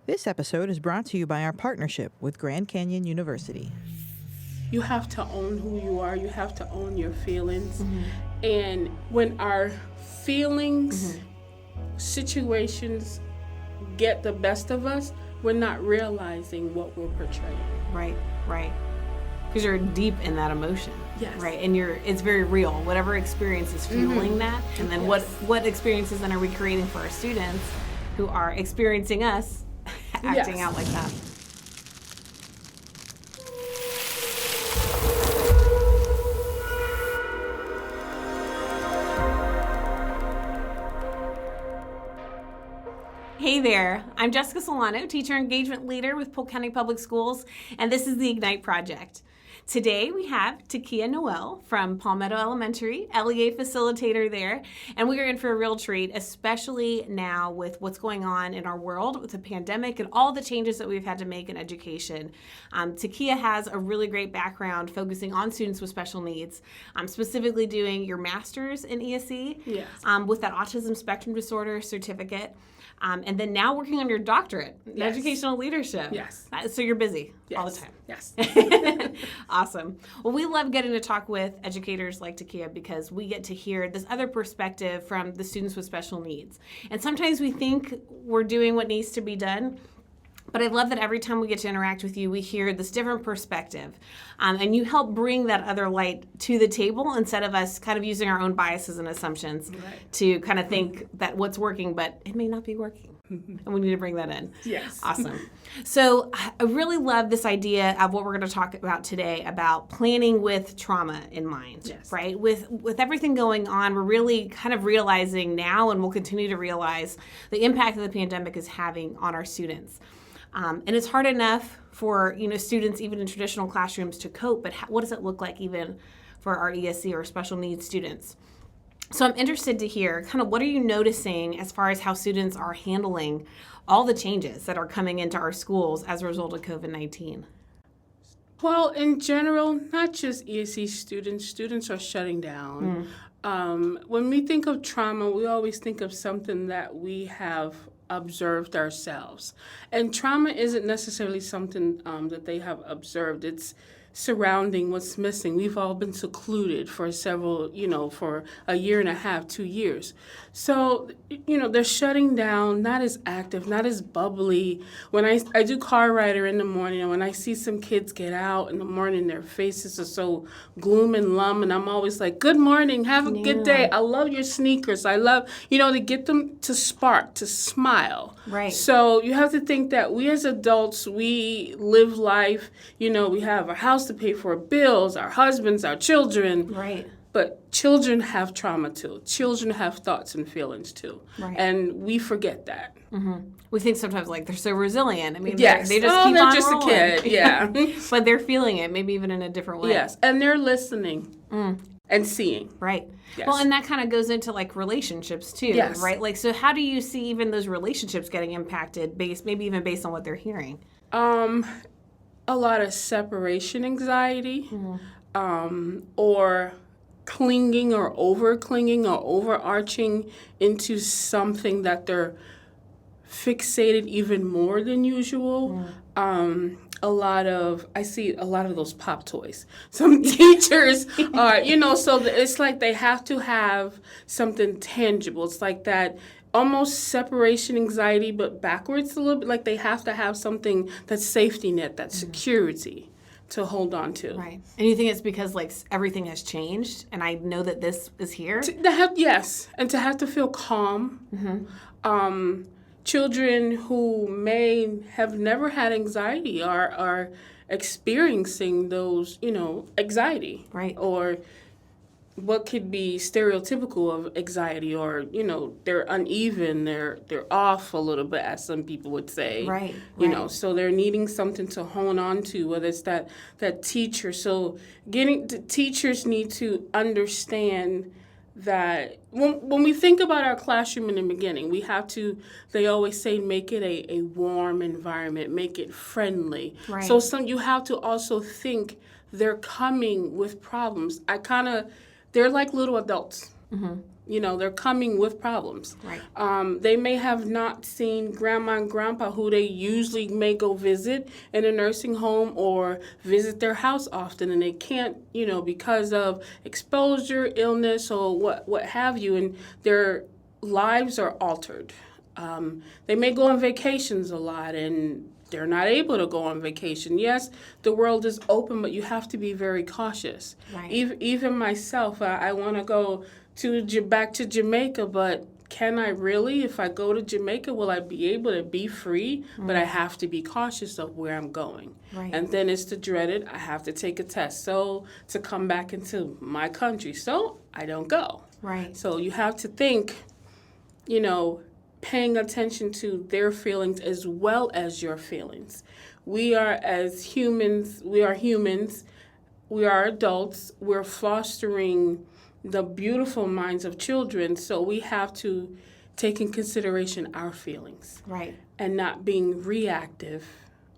This episode is brought to you by our partnership with Grand Canyon University. You have to own who you are. You have to own your feelings. And when our feelings, situations get the best of us, we're not realizing what we're portraying. Right. Because you're deep in that emotion. Yes. Right. And it's very real. Whatever experience is fueling that. And then what experiences then are we creating for our students who are experiencing us acting out like that? Hey there, I'm Jessica Solano, Teacher Engagement Leader with Polk County Public Schools, and this is the Ignite Project. Today we have Takia Nowell from Palmetto Elementary, LEA Facilitator there, and we are in for a real treat, especially now with what's going on in our world with the pandemic and all the changes that we've had to make in education. Takia has a really great background focusing on students with special needs, specifically doing your master's in ESE with that autism spectrum disorder certificate. And then now working on your doctorate in educational leadership. Yes. So you're busy all the time. Yes. Awesome. Well, we love getting to talk with educators like Takia because we get to hear this other perspective from the students with special needs. And sometimes we think we're doing what needs to be done. But I love that every time we get to interact with you, we hear this different perspective. And you help bring that other light to the table instead of us kind of using our own biases and assumptions to kind of think that what's working, but it may not be working. And we need to bring that in. Yes. Awesome. So I really love this idea of what we're going to talk about today about planning with trauma in mind, right? With everything going on, we're really kind of realizing now, and we'll continue to realize, the impact that the pandemic is having on our students. And it's hard enough for students even in traditional classrooms to cope, but what does it look like even for our ESE or special needs students? So I'm interested to hear kind of what are you noticing as far as how students are handling all the changes that are coming into our schools as a result of COVID-19? Well, in general, not just ESE students are shutting down. When we think of trauma, we always think of something that we have observed ourselves. And trauma isn't necessarily something that they have observed. It's surrounding what's missing. We've all been secluded for for a year and a half, 2 years. So, they're shutting down, not as active, not as bubbly. When I do car rider in the morning, and when I see some kids get out in the morning, their faces are so gloom and glum, and I'm always like, good morning, have a good day. I love your sneakers. I love, to get them to spark, to smile. Right. So you have to think that we as adults, we live life, we have a house to pay for, bills, our husbands, our children. Right. But children have trauma too. Children have thoughts and feelings too. Right. And we forget that. We think sometimes like they're so resilient. I mean, they just keep they're on just rolling. a kid, yeah. But they're feeling it, maybe even in a different way. Yes, and they're listening and seeing. Right. Yes. Well, and that kind of goes into like relationships too, right? Like, so how do you see even those relationships getting impacted, maybe even based on what they're hearing? A lot of separation anxiety, or clinging or over-clinging or overarching into something that they're fixated even more than usual. I see a lot of those pop toys. Some teachers are, so it's like they have to have something tangible. It's like that almost separation anxiety, but backwards a little bit. Like they have to have something that's safety net, that's security to hold on to. Right. And you think it's because like everything has changed and I know that this is here? Yes. And to have to feel calm. Children who may have never had anxiety are experiencing those, anxiety. Right. Or what could be stereotypical of anxiety, or, they're uneven, they're off a little bit, as some people would say. Right. So they're needing something to hold on to, whether it's that teacher. So teachers need to understand that when we think about our classroom in the beginning, they always say, make it a warm environment, make it friendly. Right. So you have to also think they're coming with problems. They're like little adults. they're coming with problems. Right. They may have not seen grandma and grandpa who they usually may go visit in a nursing home or visit their house often, and they can't, because of exposure, illness, or what have you, and their lives are altered. They may go on vacations a lot, and they're not able to go on vacation. Yes, the world is open, but you have to be very cautious. Right. Even myself, I want to go back to Jamaica, but can I really? If I go to Jamaica, will I be able to be free? But I have to be cautious of where I'm going. Right. And then it's the dreaded, I have to take a test to come back into my country. So I don't go. Right. So you have to think, paying attention to their feelings as well as your feelings. We are humans, we are adults, we're fostering the beautiful minds of children, so we have to take in consideration our feelings. Right. And not being reactive,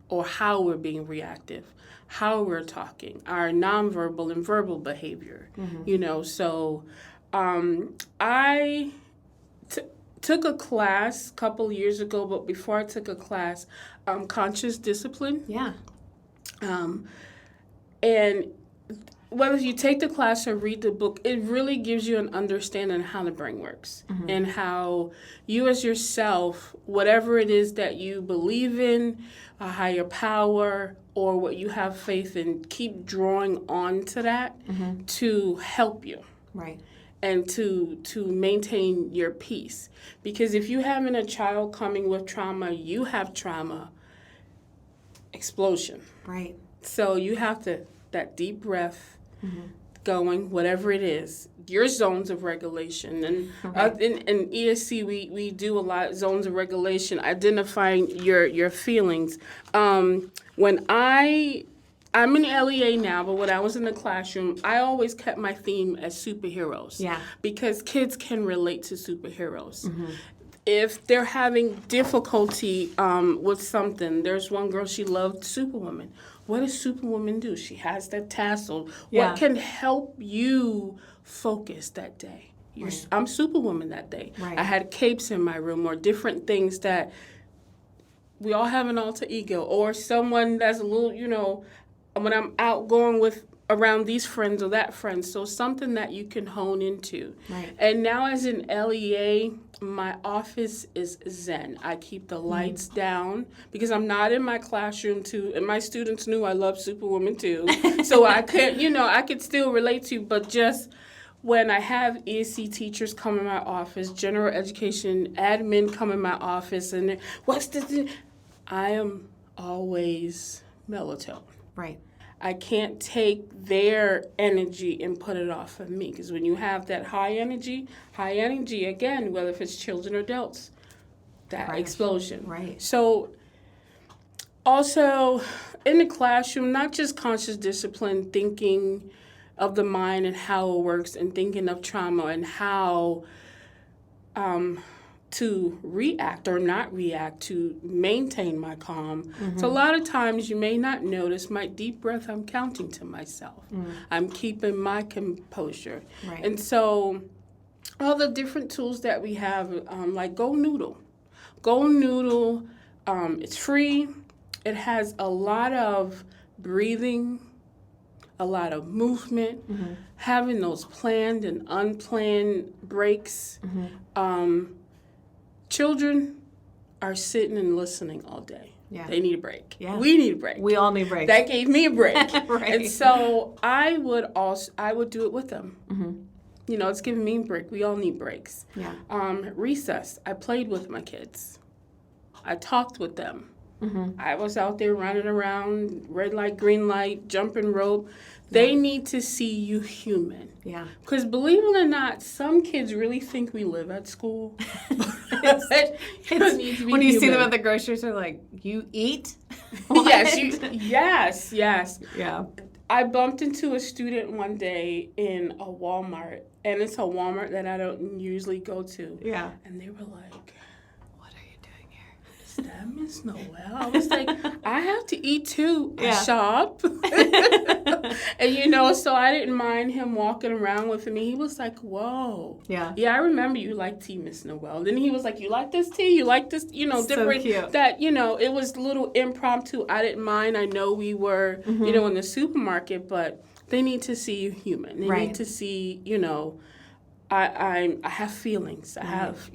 or how we're being reactive, how we're talking, our nonverbal and verbal behavior. So I took a class a couple years ago, but before I took a class, conscious discipline. Yeah. And whether you take the class or read the book, it really gives you an understanding of how the brain works and how you as yourself, whatever it is that you believe in, a higher power, or what you have faith in, keep drawing on to that to help you. Right. And to maintain your peace. Because if you having a child coming with trauma, you have trauma, explosion. Right. So you have that deep breath going, whatever it is, your zones of regulation. And in ESE, we do a lot of zones of regulation, identifying your feelings. When I'm in LEA now, but when I was in the classroom, I always kept my theme as superheroes. Yeah. Because kids can relate to superheroes. If they're having difficulty with something, there's one girl, she loved Superwoman. What does Superwoman do? She has that tassel. Yeah. What can help you focus that day? I'm Superwoman that day. Right. I had capes in my room or different things that we all have an alter ego, or someone that's a little, when I'm out going around these friends or that friend. So something that you can hone into. Right. And now as an LEA, my office is zen. I keep the lights down because I'm not in my classroom and my students knew I love Superwoman too. So I could, I could still relate to, but just when I have ESE teachers come in my office, general education admin come in my office, and what's this? I am always melatonin. Right. I can't take their energy and put it off of me. Because when you have that high energy, again, whether if it's children or adults, that explosion. Right. So also in the classroom, not just conscious discipline, thinking of the mind and how it works, and thinking of trauma and how to react or not react to maintain my calm. So a lot of times you may not notice my deep breath, I'm counting to myself. I'm keeping my composure. Right. And so all the different tools that we have, like Go Noodle. Go Noodle, it's free. It has a lot of breathing, a lot of movement, having those planned and unplanned breaks. Children are sitting and listening all day. Yeah. They need a break. Yeah. We need a break. We all need breaks. That gave me a break. Right. And so I would do it with them. It's giving me a break. We all need breaks. Yeah. Recess. I played with my kids. I talked with them. I was out there running around, red light, green light, jumping rope. They need to see you human. Yeah. Because believe it or not, some kids really think we live at school. When you see them at the grocery store, like, you eat? Yes. Yeah. I bumped into a student one day in a Walmart, and it's a Walmart that I don't usually go to. Yeah. And they were like, "What are you doing here? Is that Miss Nowell?" I was like, I have to eat too. I shop. And, so I didn't mind him walking around with me. He was like, whoa. Yeah. Yeah, I remember you like tea, Miss Nowell. Then he was like, you like this tea? You like this, different. Cute. That, it was a little impromptu. I didn't mind. I know we were, in the supermarket, but they need to see you human. They need to see, I have feelings. I have,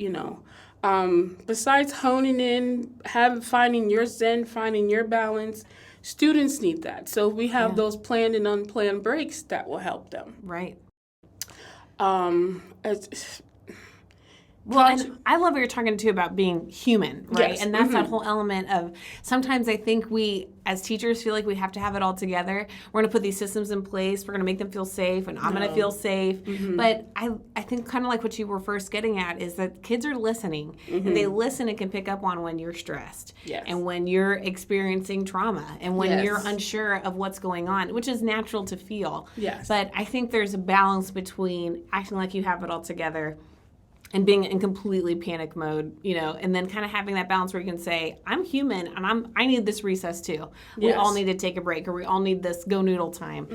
besides honing in, finding your zen, finding your balance, students need that. So we have those planned and unplanned breaks that will help them. Right. Well, and I love what you're talking too about being human, right? Yes. And that's that whole element of sometimes I think we, as teachers, feel like we have to have it all together. We're going to put these systems in place. We're going to make them feel safe, and I'm going to feel safe. But I think kind of like what you were first getting at is that kids are listening, and they listen and can pick up on when you're stressed, and when you're experiencing trauma, and when you're unsure of what's going on, which is natural to feel. Yes. But I think there's a balance between acting like you have it all together and being in completely panic mode, and then kind of having that balance where you can say, I'm human and I need this recess too. We all need to take a break, or we all need this go noodle time.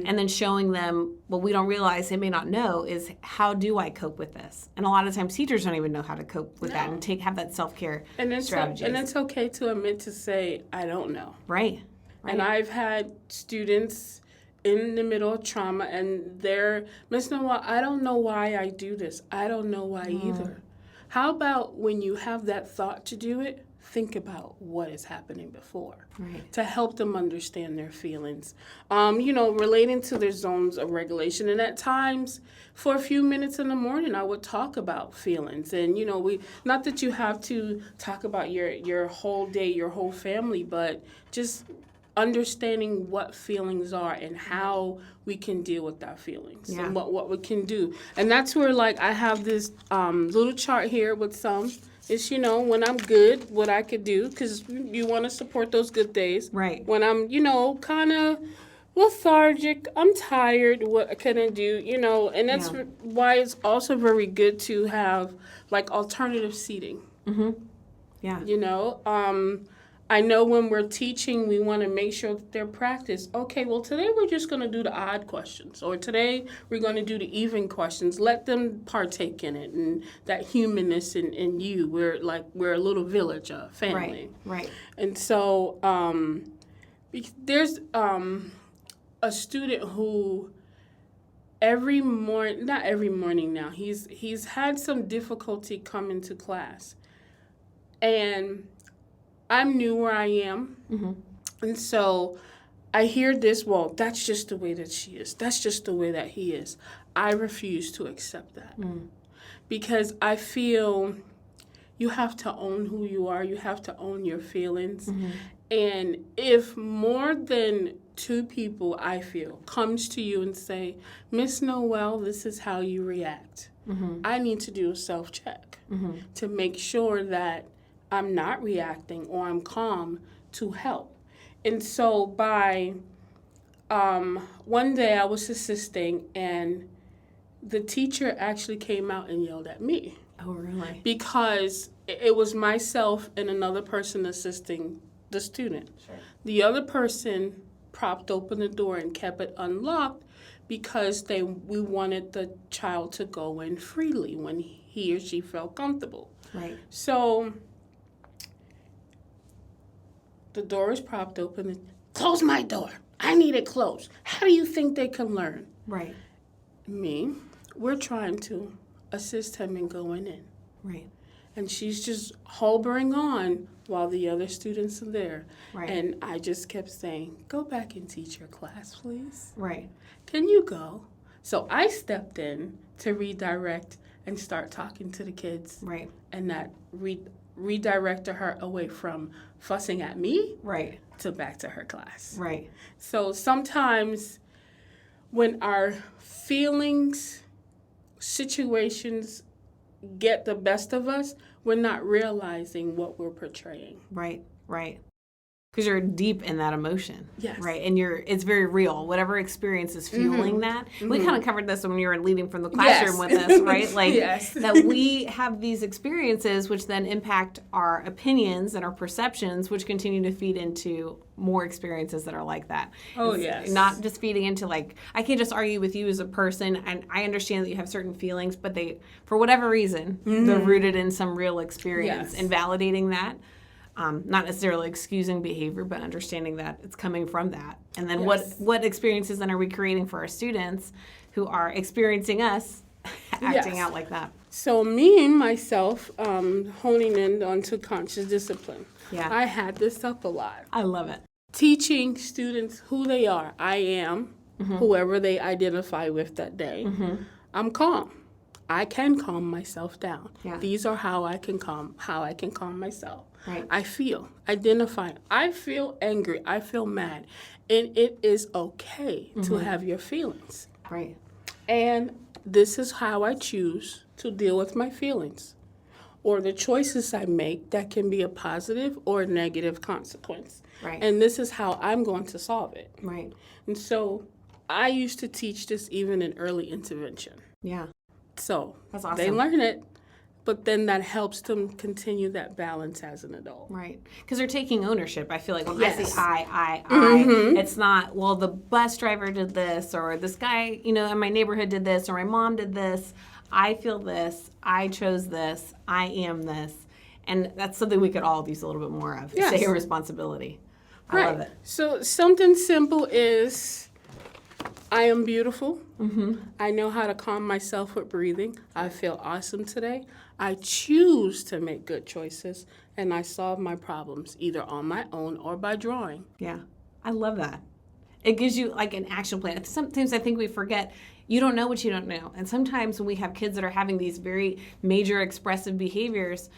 And then showing them what we don't realize they may not know is, how do I cope with this? And a lot of times teachers don't even know how to cope with that and have that self-care strategy. And it's okay to admit to say, I don't know. Right. And I've had students in the middle of trauma, and they're, Miss Nowell, I don't know why I do this. I don't know why either. How about when you have that thought to do it, think about what is happening before to help them understand their feelings. Relating to their zones of regulation. And at times, for a few minutes in the morning, I would talk about feelings. And, not that you have to talk about your whole day, your whole family, but just understanding what feelings are and how we can deal with our feelings and what we can do. And that's where, I have this little chart here with some. It's, when I'm good, what I could do, because you want to support those good days. Right. When I'm, kind of lethargic, I'm tired, what can I do, and that's why it's also very good to have, alternative seating. Yeah. I know when we're teaching, we want to make sure that they're practiced. Okay, well, today we're just going to do the odd questions, or today we're going to do the even questions. Let them partake in it, and that humanness in you. We're a little village, a family. Right. And so there's a student who not every morning now, he's had some difficulty coming to class, and I'm new where I am, and so I hear this, well, that's just the way that she is. That's just the way that he is. I refuse to accept that because I feel you have to own who you are. You have to own your feelings. And if more than two people, I feel, comes to you and say, Miss Nowell, this is how you react, I need to do a self-check to make sure that I'm not reacting or I'm calm to help. And so by one day I was assisting, and the teacher actually came out and yelled at me. Oh, really? Because it was myself and another person assisting the student. Sure. The other person propped open the door and kept it unlocked because we wanted the child to go in freely when he or she felt comfortable. Right. So the door is propped open. Close my door. I need it closed. How do you think they can learn? Right. We're trying to assist him in going in. Right. And she's just hovering on while the other students are there. Right. And I just kept saying, go back and teach your class, please. Right. Can you go? So I stepped in to redirect and start talking to the kids. Right. And that redirected her away from fussing at me to back to her class. Right. So sometimes when our feelings, situations get the best of us, we're not realizing what we're portraying. Right. Because you're deep in that emotion. Yes. Right. And it's very real. Whatever experience is fueling that. We kind of covered this when you were leading from the classroom with us, right? Like that we have these experiences which then impact our opinions and our perceptions, which continue to feed into more experiences that are like that. Oh, It's yes. not just feeding into like, I can't just argue with you as a person, and I understand that you have certain feelings, but they, for whatever reason, they're rooted in some real experience. Yes. And validating that. Not necessarily excusing behavior, but understanding that it's coming from that. And then what experiences then are we creating for our students who are experiencing us acting out like that? So me and myself, honing in onto conscious discipline. Yeah. I had this up a lot. I love it. Teaching students who they are. I am whoever they identify with that day. I'm calm. I can calm myself down. Yeah. These are how I can calm myself. Right. I identify. I feel angry. I feel mad. And it is okay to have your feelings. Right. And this is how I choose to deal with my feelings or the choices I make that can be a positive or a negative consequence. Right. And this is how I'm going to solve it. Right. And so I used to teach this even in early intervention. Yeah. So That's awesome. they learn it, but then that helps them continue that balance as an adult. Right. Because they're taking ownership. I feel like when I Yes. say I, it's not, well, the bus driver did this, or this guy, in my neighborhood did this, or my mom did this. I feel this. I chose this. I am this. And that's something we could all use a little bit more of. Yes. Say a responsibility. I love it. So something simple is I am beautiful. I know how to calm myself with breathing. I feel awesome today. I choose to make good choices, and I solve my problems either on my own or by drawing. Yeah. I love that. It gives you like an action plan. Sometimes I think we forget you don't know what you don't know. And sometimes when we have kids that are having these very major expressive behaviors,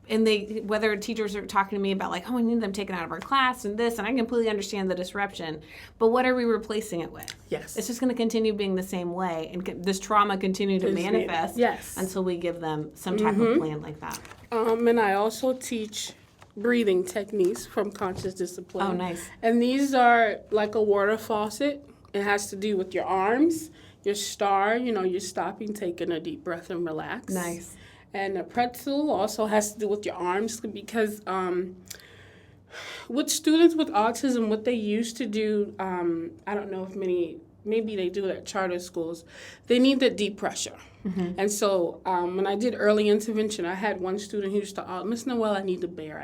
and whether teachers are talking to me about like, oh, we need them taken out of our class and this, and I completely understand the disruption, but what are we replacing it with? Yes. It's just going to continue being the same way, and this trauma continue to manifest until we give them some type of plan like that. And I also teach breathing techniques from conscious discipline. Oh, nice. And these are like a water faucet. It has to do with your arms, your star, you're stopping, taking a deep breath and relax. Nice. And a pretzel also has to do with your arms because with students with autism, what they used to do, I don't know if maybe they do it at charter schools, they need that deep pressure. And so when I did early intervention, I had one student who used to, Miss Nowell, I need the bear.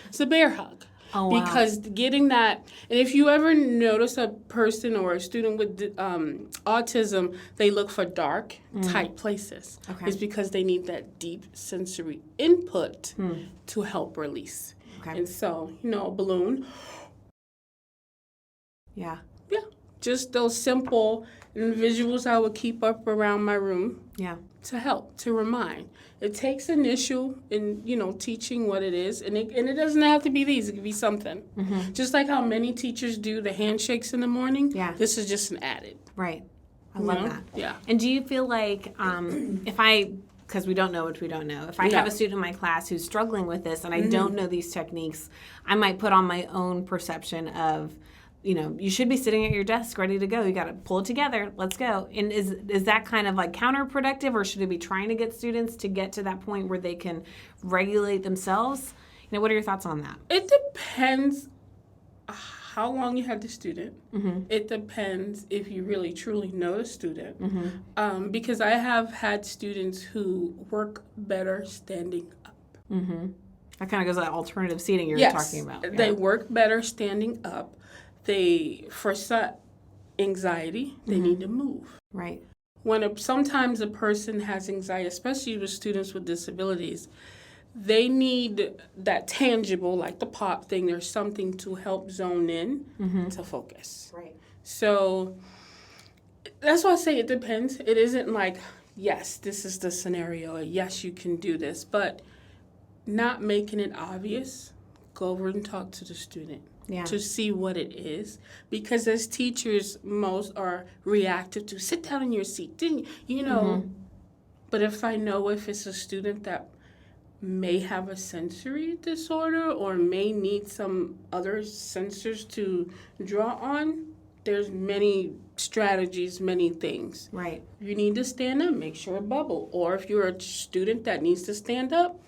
It's a bear hug. Oh, wow. Because getting that, and if you ever notice a person or a student with autism, they look for dark, tight places. Okay. It's because they need that deep sensory input to help release. Okay. And so, a balloon. Yeah. Yeah. Just those simple visuals I would keep up around my room Yeah. to help, to remind. It takes initial in, teaching what it is, and it doesn't have to be these. It could be something. Just like how many teachers do the handshakes in the morning. Yeah. This is just an added. Right. I love that. Yeah. And do you feel like because we don't know what we don't know, if I have a student in my class who's struggling with this and I don't know these techniques, I might put on my own perception of, you should be sitting at your desk ready to go. You got to pull it together. Let's go. And is that kind of like counterproductive, or should it be trying to get students to get to that point where they can regulate themselves? What are your thoughts on that? It depends how long you had the student. It depends if you really truly know the student. Because I have had students who work better standing up. That kind of goes to that alternative seating you're talking about. Yeah. They work better standing up. For anxiety, they need to move. Right. Sometimes a person has anxiety, especially with students with disabilities, they need that tangible, like the pop thing. There's something to help zone in to focus. Right. So that's why I say it depends. It isn't like, yes, this is the scenario, or yes, you can do this, but not making it obvious. Go over and talk to the student. Yeah. To see what it is, because as teachers, most are reactive to sit down in your seat, didn't you know? But if I know if it's a student that may have a sensory disorder or may need some other sensors to draw on, there's many strategies, many things. Right. You need to stand up, make sure a bubble. Or if you're a student that needs to stand up,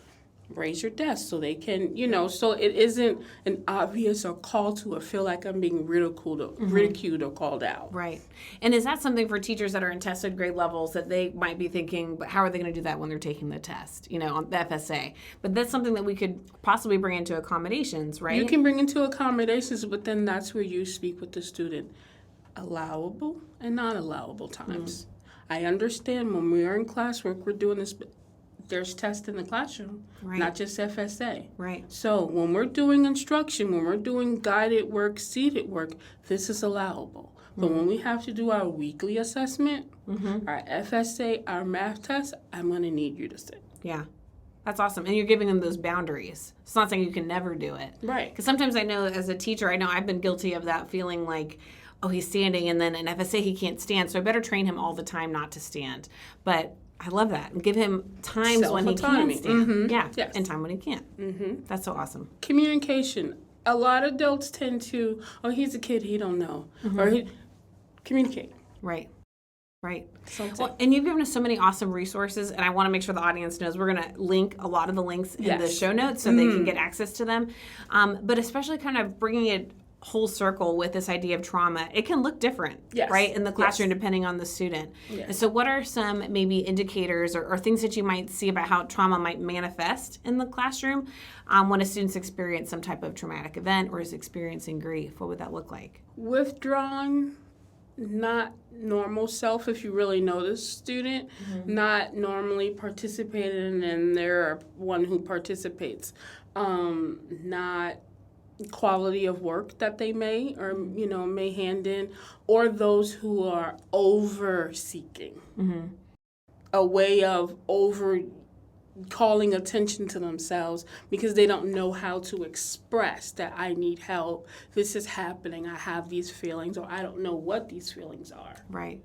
raise your desk so they can, so it isn't an obvious or call to or feel like I'm being ridiculed or called out. Right. And is that something for teachers that are in tested grade levels that they might be thinking, but how are they going to do that when they're taking the test, on the FSA? But that's something that we could possibly bring into accommodations, right? You can bring into accommodations, but then that's where you speak with the student. Allowable and not allowable times. I understand when we are in classwork, we're doing this, but there's tests in the classroom, not just FSA. Right. So when we're doing instruction, when we're doing guided work, seated work, this is allowable. But when we have to do our weekly assessment, our FSA, our math test, I'm going to need you to sit. Yeah. That's awesome. And you're giving them those boundaries. It's not saying you can never do it. Right. Because sometimes I know as a teacher, I've been guilty of that feeling like, oh, he's standing, and then in FSA he can't stand, so I better train him all the time not to stand. But I love that. And give him times when he can stand. Yeah, yes. And time when he can't. That's so awesome. Communication. A lot of adults tend to, oh, he's a kid, he don't know. Or communicate. Right. Right. Something. Well, and you've given us so many awesome resources, and I want to make sure the audience knows we're going to link a lot of the links in the show notes so they can get access to them. But especially kind of bringing it whole circle with this idea of trauma, it can look different, right, in the classroom depending on the student. And so what are some maybe indicators or things that you might see about how trauma might manifest in the classroom when a student's experienced some type of traumatic event or is experiencing grief? What would that look like? Withdrawn, not normal self if you really know the student, not normally participating and they're one who participates, not quality of work that they may hand in, or those who are over seeking, a way of over calling attention to themselves because they don't know how to express that I need help, this is happening, I have these feelings, or I don't know what these feelings are. Right.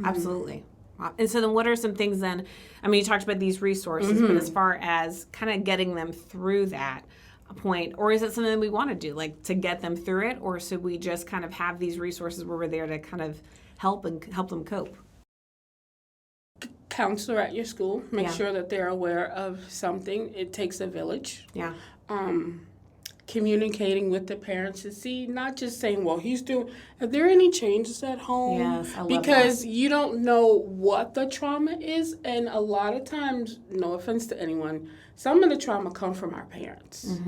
Absolutely. And so then what are some things then, you talked about these resources, but as far as kind of getting them through that point, or is it something that we want to do, like to get them through it, or should we just kind of have these resources where we're there to kind of help them cope? Counselor at your school, make sure that they're aware of something. It takes a village. Yeah. Communicating with the parents to see, not just saying, well, are there any changes at home? Yes, I love because that. You don't know what the trauma is, and a lot of times, no offense to anyone, some of the trauma comes from our parents.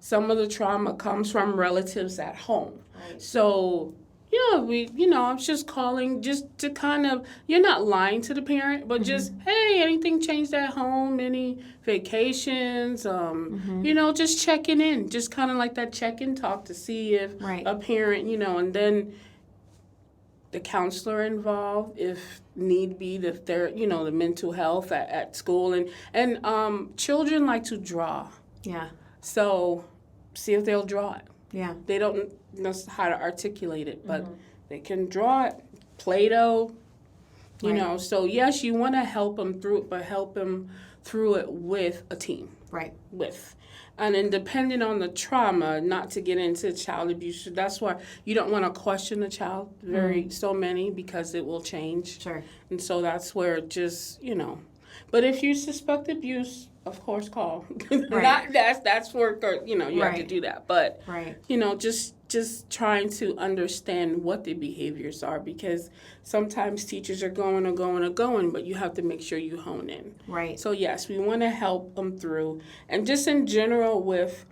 Some of the trauma comes from relatives at home. Right. So, I'm just calling just to kind of, you're not lying to the parent, but just, hey, anything changed at home? Any vacations? Just checking in, just kind of like that check-in talk to see if a parent, and then the counselor involved, if need be, if they're, the mental health at school. And children like to draw. Yeah. So see if they'll draw it. Yeah. They don't know how to articulate it, but they can draw it. Play-Doh, So yes, you want to help them through it, but help them through it with a team. Right. And then depending on the trauma, not to get into child abuse, that's why you don't want to question a child so many because it will change. Sure. And so that's where just, But if you suspect abuse, of course, call. Right. That's work, or you have to do that. But just trying to understand what the behaviors are, because sometimes teachers are going, but you have to make sure you hone in. Right. So yes, we want to help them through, and just in general with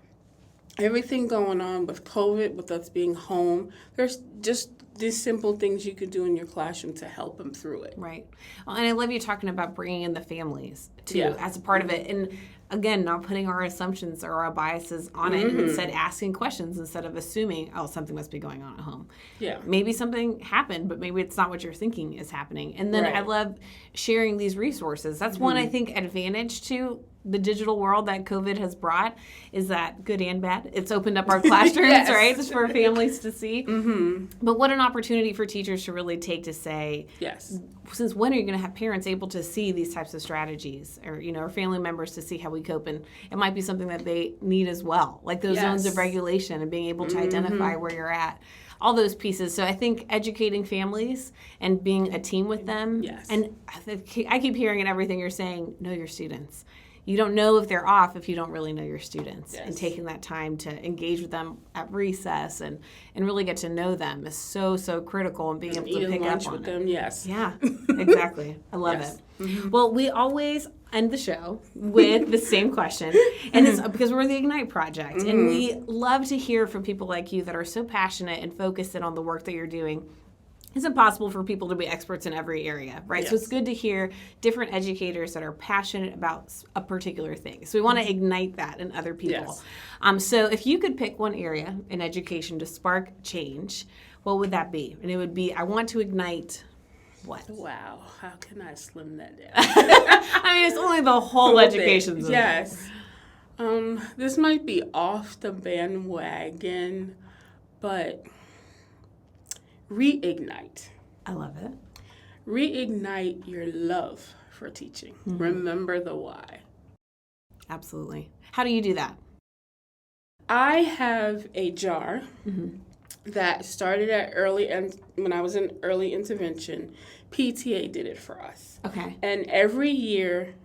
everything going on with COVID, with us being home, there's just these simple things you could do in your classroom to help them through it. Right. Well, and I love you talking about bringing in the families, too, as a part of it. And, again, not putting our assumptions or our biases on it, and instead asking questions instead of assuming, oh, something must be going on at home. Yeah. Maybe something happened, but maybe it's not what you're thinking is happening. And then I love sharing these resources. That's one, I think, advantage to the digital world that COVID has brought is that good and bad. It's opened up our classrooms, Yes. right? Just for families to see. Mm-hmm. But what an opportunity for teachers to really take to say, Yes. since when are you going to have parents able to see these types of strategies, or or family members to see how we cope? And it might be something that they need as well, like those zones of regulation and being able to identify where you're at. All those pieces. So I think educating families and being a team with them. Yes. And I keep hearing in everything you're saying, know your students. You don't know if they're off if you don't really know your students. Yes. And taking that time to engage with them at recess and really get to know them is so critical, and being able to pick up on with it. them, yes. Yeah, exactly. I love Yes. it. Mm-hmm. Well, we always end the show with the same question, and it's because we're the Ignite Project, and we love to hear from people like you that are so passionate and focused in on the work that you're doing. It's impossible for people to be experts in every area, right? Yes. So it's good to hear different educators that are passionate about a particular thing. So we want to ignite that in other people. Yes. So if you could pick one area in education to spark change, what would that be? And it would be, I want to ignite what? Wow. How can I slim that down? I mean, it's only the whole education system. Yes. This might be off the bandwagon, but reignite. I love it. Reignite your love for teaching. Remember the why. Absolutely. How do you do that? I have a jar that started at when I was in early intervention. PTA did it for us. Okay. And every year,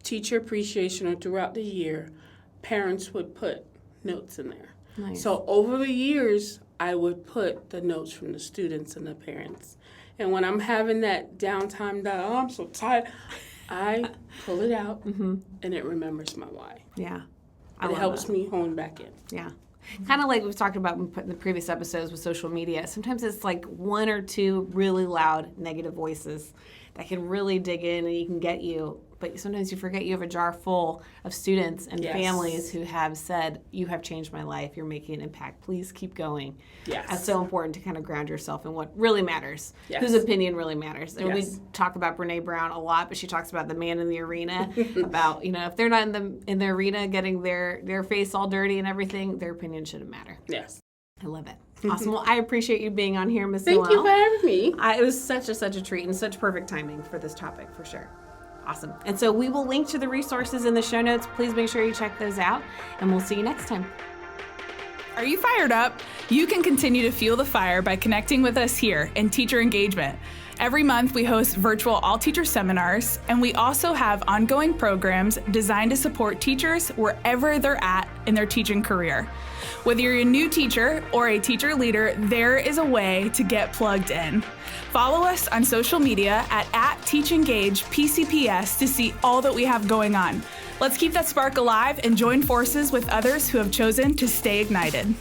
teacher appreciation or throughout the year, parents would put notes in there. Nice. So over the years, I would put the notes from the students and the parents. And when I'm having that downtime, I'm so tired, I pull it out and it remembers my why. Yeah. It helps me hone back in. Yeah. Kind of like we've talked about in the previous episodes with social media. Sometimes it's like one or two really loud negative voices that can really dig in and you can get you. But sometimes you forget you have a jar full of students and families who have said, you have changed my life. You're making an impact. Please keep going. Yes. That's so important to kind of ground yourself in what really matters, Yes. whose opinion really matters. And we Yes. talk about Brene Brown a lot, but she talks about the man in the arena, about, if they're not in the arena getting their face all dirty and everything, their opinion shouldn't matter. Yes. I love it. Awesome. Well, I appreciate you being on here, Ms. Nowell. Thank you for having me. It was such a treat and such perfect timing for this topic, for sure. Awesome. And so we will link to the resources in the show notes. Please make sure you check those out, and we'll see you next time. Are you fired up? You can continue to fuel the fire by connecting with us here in Teacher Engagement. Every month, we host virtual all-teacher seminars, and we also have ongoing programs designed to support teachers wherever they're at in their teaching career. Whether you're a new teacher or a teacher leader, there is a way to get plugged in. Follow us on social media at TeachEngagePCPS to see all that we have going on. Let's keep that spark alive and join forces with others who have chosen to stay ignited.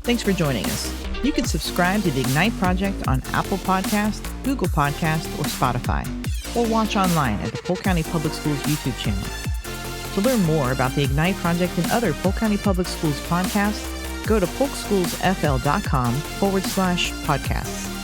Thanks for joining us. You can subscribe to the Ignite Project on Apple Podcasts, Google Podcasts, or Spotify, or watch online at the Polk County Public Schools YouTube channel. To learn more about the Ignite Project and other Polk County Public Schools podcasts, go to polkschoolsfl.com/podcasts.